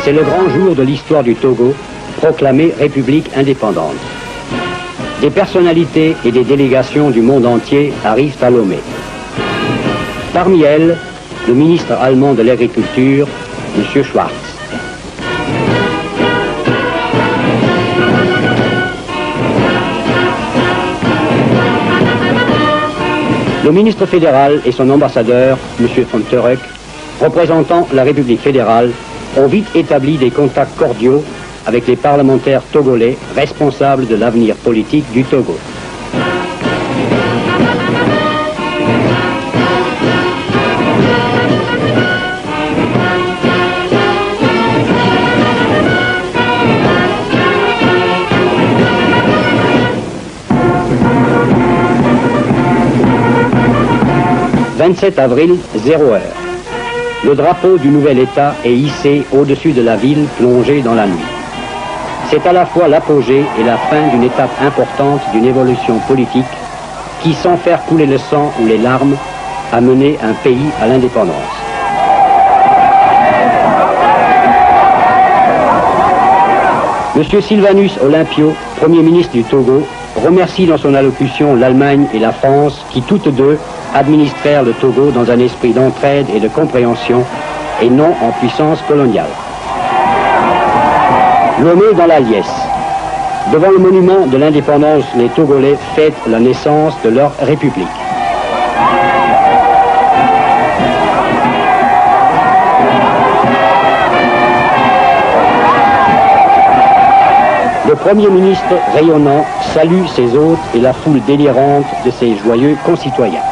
C'est le grand jour de l'histoire du Togo, proclamé République indépendante. Des personnalités et des délégations du monde entier arrivent à Lomé. Parmi elles, le ministre allemand de l'Agriculture, M. Schwarz. Le ministre fédéral et son ambassadeur, M. von Turek, représentant la République fédérale, ont vite établi des contacts cordiaux avec les parlementaires togolais responsables de l'avenir politique du Togo. « 27 avril, 0 heure. Le drapeau du nouvel État est hissé au-dessus de la ville plongée dans la nuit. C'est à la fois l'apogée et la fin d'une étape importante d'une évolution politique qui, sans faire couler le sang ou les larmes, a mené un pays à l'indépendance. M. Sylvanus Olympio, Premier ministre du Togo, remercie dans son allocution l'Allemagne et la France qui, toutes deux, administrèrent le Togo dans un esprit d'entraide et de compréhension et non en puissance coloniale. Lomé dans la liesse. Devant le monument de l'indépendance, les Togolais fêtent la naissance de leur république. Le Premier ministre rayonnant salue ses hôtes et la foule délirante de ses joyeux concitoyens.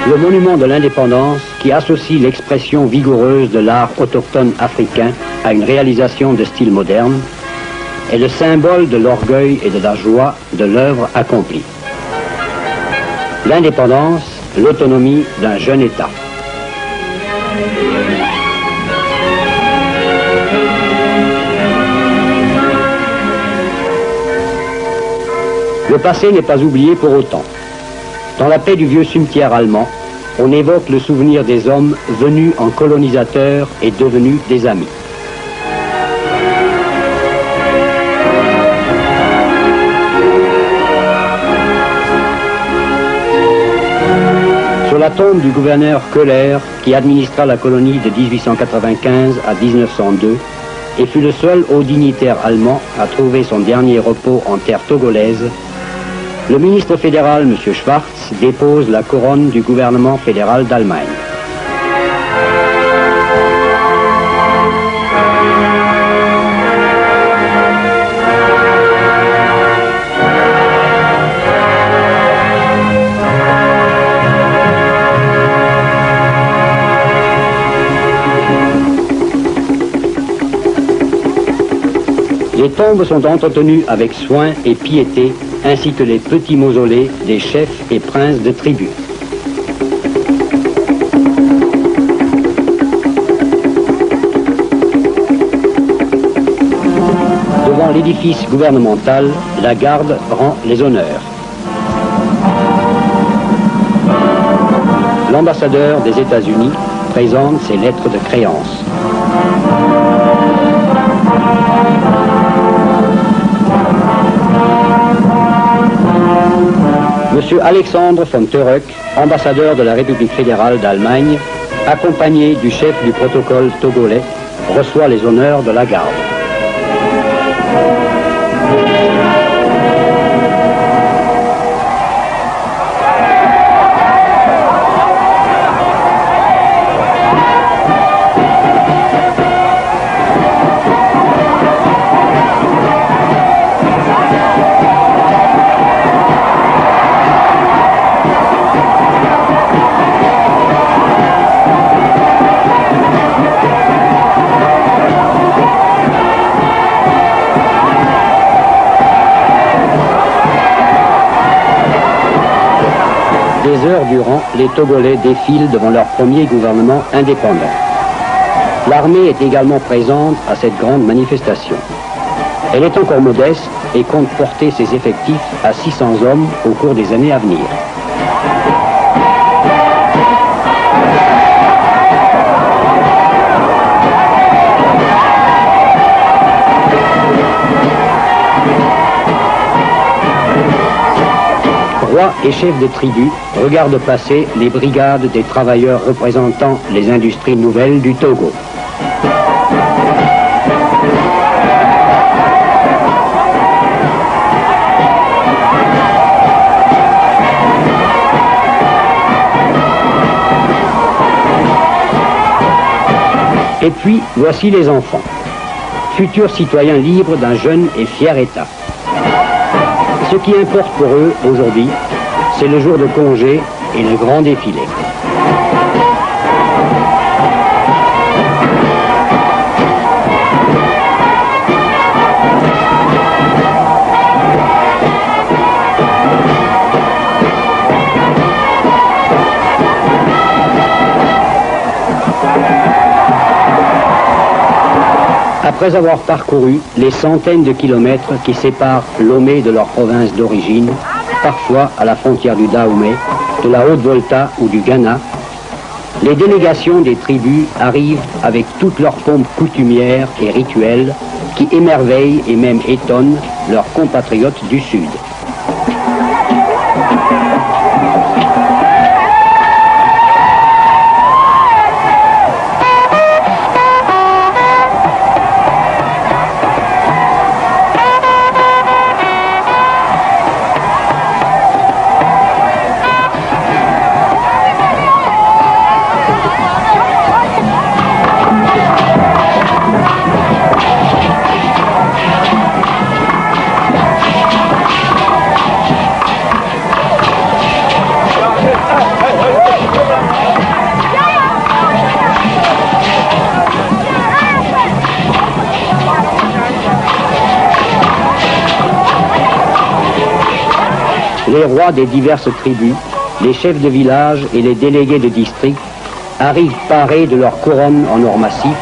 Le monument de l'indépendance, qui associe l'expression vigoureuse de l'art autochtone africain à une réalisation de style moderne, est le symbole de l'orgueil et de la joie de l'œuvre accomplie. L'indépendance, l'autonomie d'un jeune État. Le passé n'est pas oublié pour autant. Dans la paix du vieux cimetière allemand, on évoque le souvenir des hommes venus en colonisateurs et devenus des amis. Sur la tombe du gouverneur Köhler, qui administra la colonie de 1895 à 1902, et fut le seul haut dignitaire allemand à trouver son dernier repos en terre togolaise, le ministre fédéral, M. Schwarz, dépose la couronne du gouvernement fédéral d'Allemagne. Les tombes sont entretenues avec soin et piété, ainsi que les petits mausolées des chefs et princes de tribus. Devant l'édifice gouvernemental, la garde rend les honneurs. L'ambassadeur des États-Unis présente ses lettres de créance. M. Alexandre von Turek, ambassadeur de la République fédérale d'Allemagne, accompagné du chef du protocole togolais, reçoit les honneurs de la garde. Des heures durant, les Togolais défilent devant leur premier gouvernement indépendant. L'armée est également présente à cette grande manifestation. Elle est encore modeste et compte porter ses effectifs à 600 hommes au cours des années à venir. Rois et chefs de tribus regardent passer les brigades des travailleurs représentant les industries nouvelles du Togo. Et puis, voici les enfants, futurs citoyens libres d'un jeune et fier État. Ce qui importe pour eux, aujourd'hui, c'est le jour de congé et le grand défilé. Après avoir parcouru les centaines de kilomètres qui séparent Lomé de leur province d'origine, parfois à la frontière du Dahomey, de la Haute-Volta ou du Ghana, les délégations des tribus arrivent avec toute leur pompe coutumière et rituelle qui émerveillent et même étonnent leurs compatriotes du Sud. Les rois des diverses tribus, les chefs de village et les délégués de district arrivent parés de leur couronne en or massif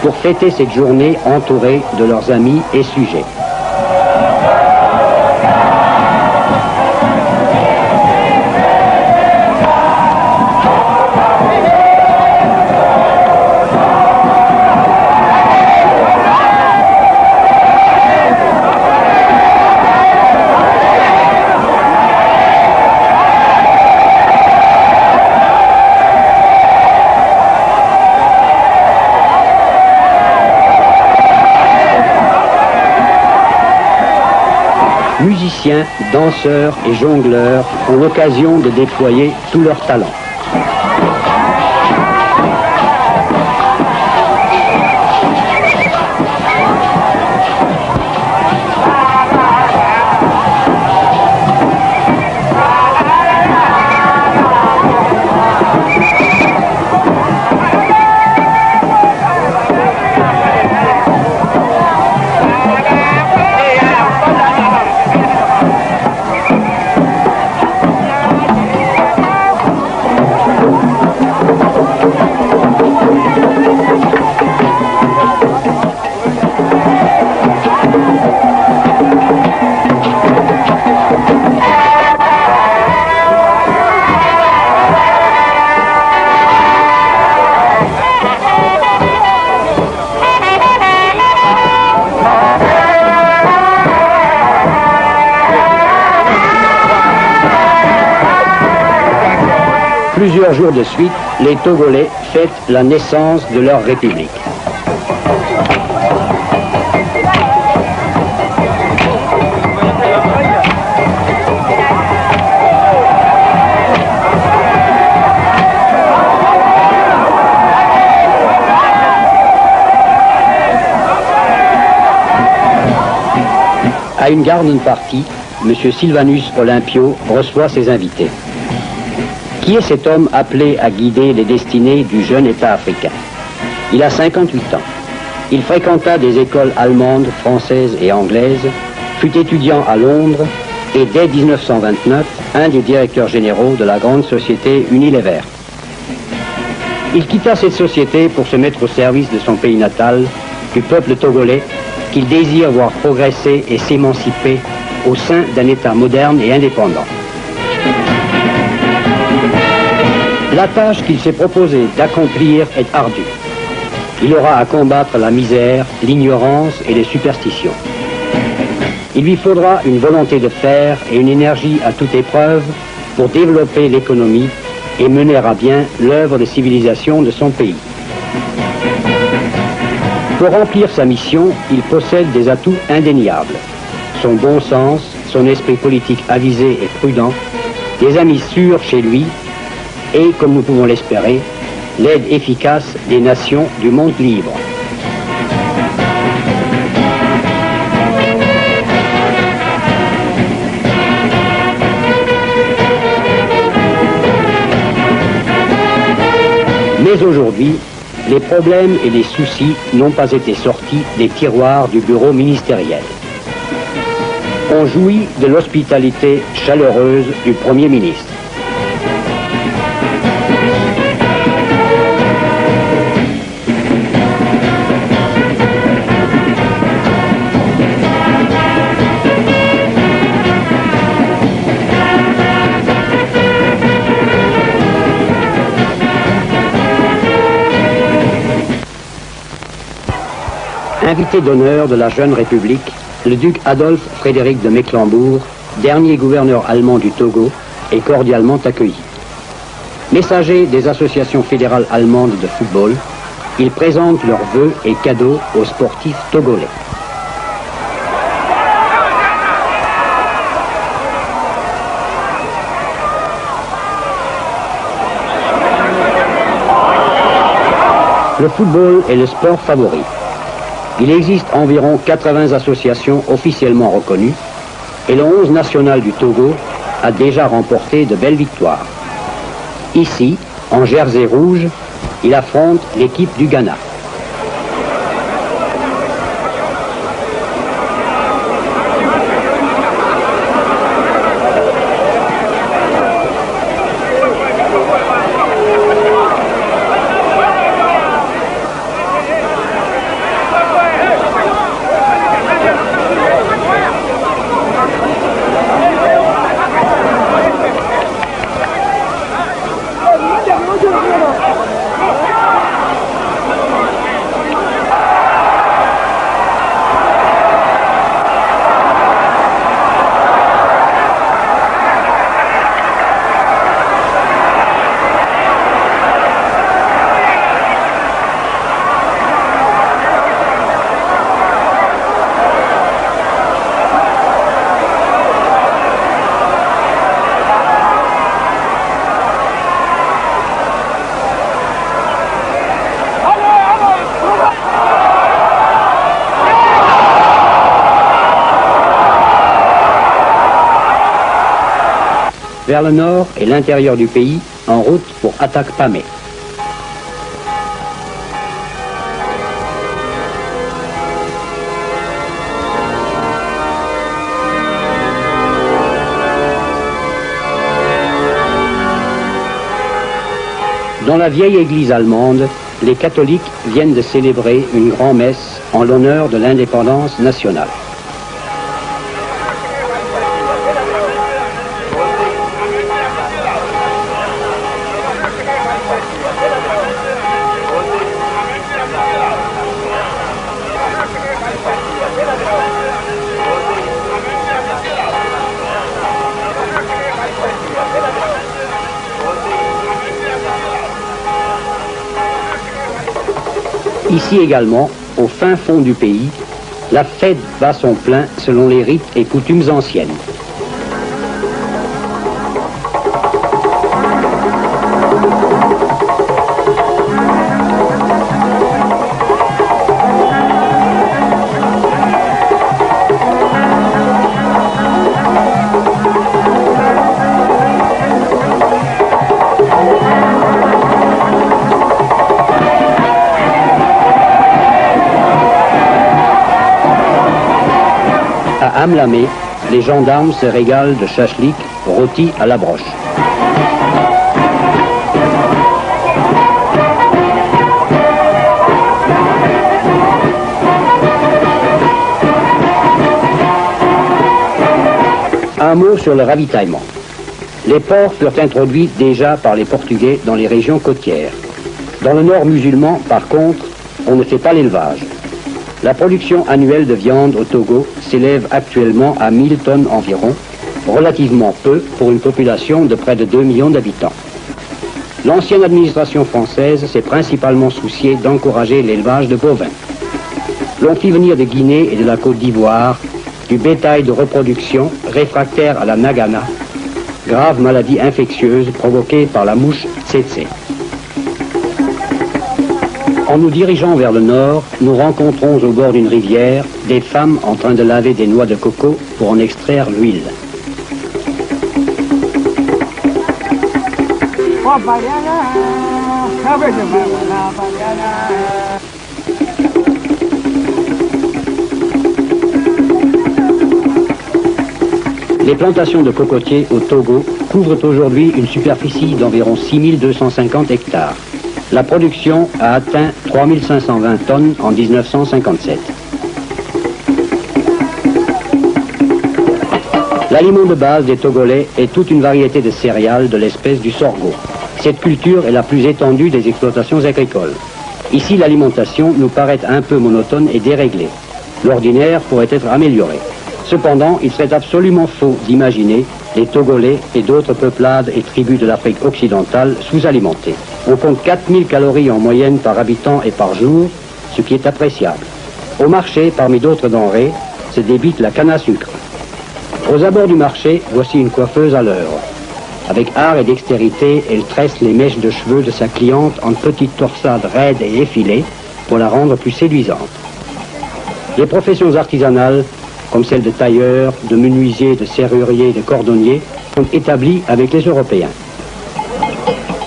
pour fêter cette journée entourée de leurs amis et sujets. Musiciens, danseurs et jongleurs ont l'occasion de déployer tous leurs talents. Plusieurs jours de suite, les Togolais fêtent la naissance de leur république. À une garden party, M. Sylvanus Olympio reçoit ses invités. Qui est cet homme appelé à guider les destinées du jeune État africain? Il a 58 ans. Il fréquenta des écoles allemandes, françaises et anglaises, fut étudiant à Londres et dès 1929, un des directeurs généraux de la grande société Unilever. Il quitta cette société pour se mettre au service de son pays natal, du peuple togolais, qu'il désire voir progresser et s'émanciper au sein d'un État moderne et indépendant. La tâche qu'il s'est proposé d'accomplir est ardue. Il aura à combattre la misère, l'ignorance et les superstitions. Il lui faudra une volonté de fer et une énergie à toute épreuve pour développer l'économie et mener à bien l'œuvre de civilisation de son pays. Pour remplir sa mission, il possède des atouts indéniables. Son bon sens, son esprit politique avisé et prudent, des amis sûrs chez lui et, comme nous pouvons l'espérer, l'aide efficace des nations du monde libre. Mais aujourd'hui, les problèmes et les soucis n'ont pas été sortis des tiroirs du bureau ministériel. On jouit de l'hospitalité chaleureuse du Premier ministre. Invité d'honneur de la jeune République, le duc Adolphe Frédéric de Mecklembourg, dernier gouverneur allemand du Togo, est cordialement accueilli. Messager des associations fédérales allemandes de football, il présente leurs vœux et cadeaux aux sportifs togolais. Le football est le sport favori. Il existe environ 80 associations officiellement reconnues et le 11 national du Togo a déjà remporté de belles victoires. Ici, en jersey rouge, il affronte l'équipe du Ghana. Vers le nord et l'intérieur du pays, en route pour Atakpamé. Dans la vieille église allemande, les catholiques viennent de célébrer une grand-messe en l'honneur de l'indépendance nationale. Ici également, au fin fond du pays, la fête bat son plein selon les rites et coutumes anciennes. À Amlamé, les gendarmes se régalent de chachlik rôti à la broche. Un mot sur le ravitaillement. Les porcs furent introduits déjà par les Portugais dans les régions côtières. Dans le nord musulman, par contre, on ne fait pas l'élevage. La production annuelle de viande au Togo s'élève actuellement à 1000 tonnes environ, relativement peu pour une population de près de 2 millions d'habitants. L'ancienne administration française s'est principalement souciée d'encourager l'élevage de bovins. L'on fit venir de Guinée et de la Côte d'Ivoire du bétail de reproduction réfractaire à la nagana, grave maladie infectieuse provoquée par la mouche tsetse. En nous dirigeant vers le nord, nous rencontrons au bord d'une rivière des femmes en train de laver des noix de coco pour en extraire l'huile. Les plantations de cocotiers au Togo couvrent aujourd'hui une superficie d'environ 6250 hectares. La production a atteint 3520 tonnes en 1957. L'aliment de base des Togolais est toute une variété de céréales de l'espèce du sorgho. Cette culture est la plus étendue des exploitations agricoles. Ici, l'alimentation nous paraît un peu monotone et déréglée. L'ordinaire pourrait être amélioré. Cependant, il serait absolument faux d'imaginer les Togolais et d'autres peuplades et tribus de l'Afrique occidentale sous-alimentés. On compte 4000 calories en moyenne par habitant et par jour, ce qui est appréciable. Au marché, parmi d'autres denrées, se débite la canne à sucre. Aux abords du marché, voici une coiffeuse à l'œuvre. Avec art et dextérité, elle tresse les mèches de cheveux de sa cliente en petites torsades raides et effilées pour la rendre plus séduisante. Les professions artisanales, comme celles de tailleur, de menuisier, de serrurier, de cordonnier, sont établies avec les Européens.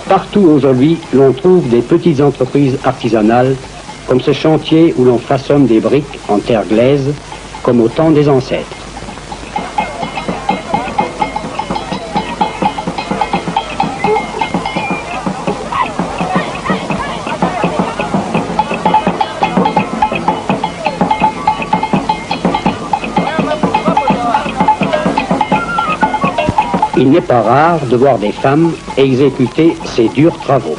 Partout aujourd'hui, l'on trouve des petites entreprises artisanales, comme ce chantier où l'on façonne des briques en terre glaise, comme au temps des ancêtres. Il n'est pas rare de voir des femmes exécuter ces durs travaux.